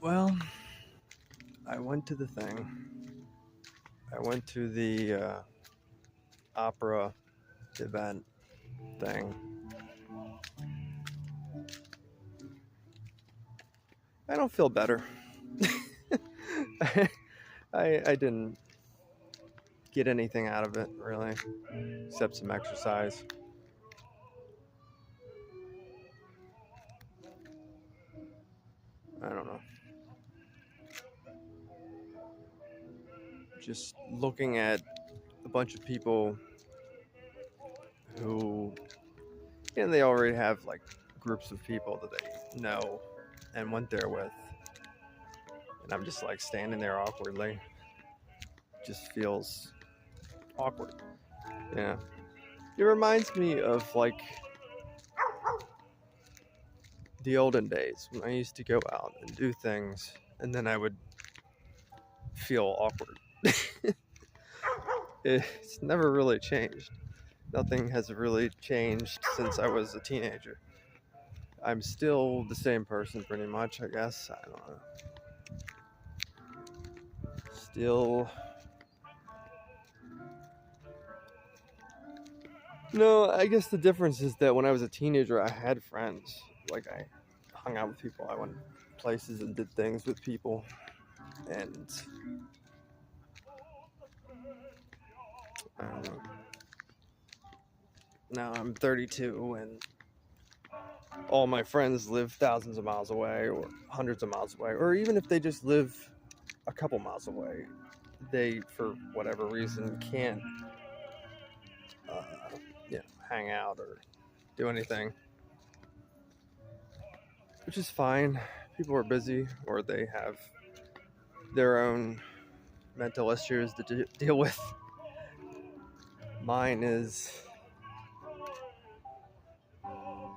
Well, I went to the thing. I went to the opera event thing. I don't feel better. I didn't get anything out of it really, except some exercise. I don't know. Just looking at a bunch of people who, and they already have like groups of people that they know and went there with, and I'm just like standing there awkwardly. Just feels awkward. Yeah. It reminds me of like the olden days when I used to go out and do things and then I would feel awkward. It's never really changed. Nothing has really changed since I was a teenager. I'm still the same person pretty much, I guess. I don't know. Still. No, I guess the difference is that when I was a teenager, I had friends. Like, I hung out with people. I went places and did things with people. And I don't know. Now I'm 32 and all my friends live thousands of miles away or hundreds of miles away, or even if they just live a couple miles away, they, for whatever reason, can't, uh, hang out or do anything, which is fine. People are busy or they have their own mental issues to deal with. Mine is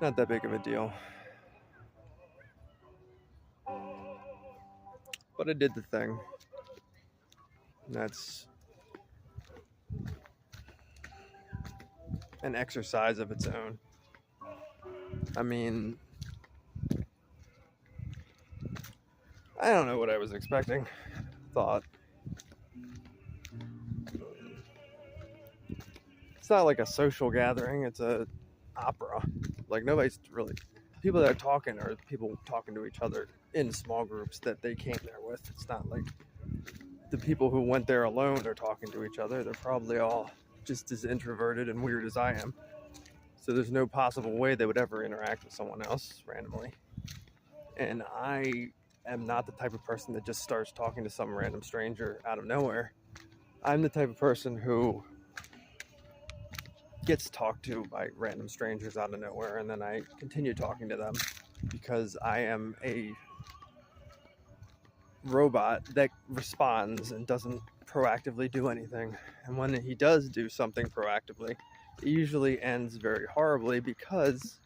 not that big of a deal, but I did the thing. And that's an exercise of its own. I mean, I don't know what I was expecting. Thought it's not like a social gathering, it's a opera. Like nobody's really, people that are talking are people talking to each other in small groups that they came there with. It's not like the people who went there alone are talking to each other. They're probably all just as introverted and weird as I am. So there's no possible way they would ever interact with someone else randomly. And I am not the type of person that just starts talking to some random stranger out of nowhere. I'm the type of person who gets talked to by random strangers out of nowhere, and then I continue talking to them because I am a robot that responds and doesn't proactively do anything. And when he does do something proactively, it usually ends very horribly because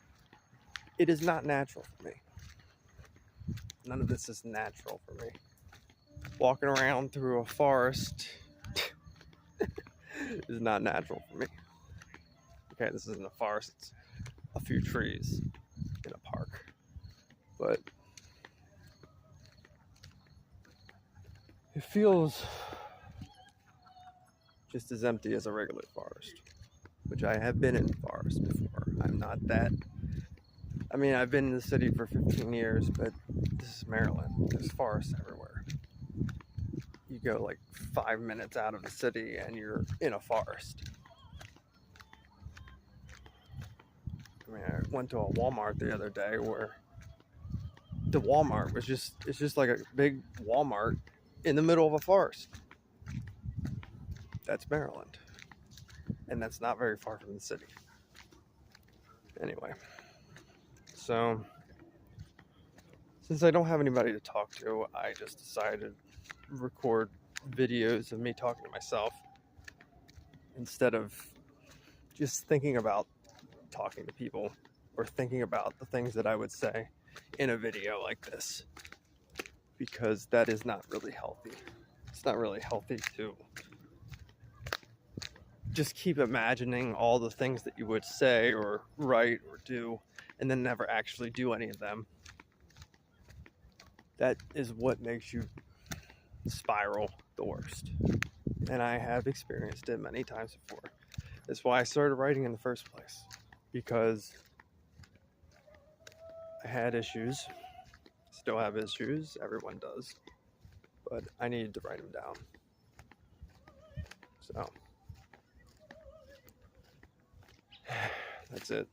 it is not natural for me. None of this is natural for me. Walking around through a forest is not natural for me. Okay, this isn't a forest, it's a few trees in a park. But it feels just as empty as a regular forest, which I have been in forests before. I'm not that. I mean, I've been in the city for 15 years, but this is Maryland. There's forests everywhere. You go like 5 minutes out of the city and you're in a forest. I mean, I went to a Walmart the other day where the Walmart was it's just like a big Walmart in the middle of a forest. That's Maryland. And that's not very far from the city. Anyway, so since I don't have anybody to talk to, I just decided to record videos of me talking to myself instead of just thinking about talking to people or thinking about the things that I would say in a video like this, because that is not really healthy. It's not really healthy to just keep imagining all the things that you would say or write or do and then never actually do any of them. that is what makes you spiral the worst. And I have experienced it many times before. That's why I started writing in the first place, because I had issues, still have issues, everyone does, but I needed to write them down. So that's it.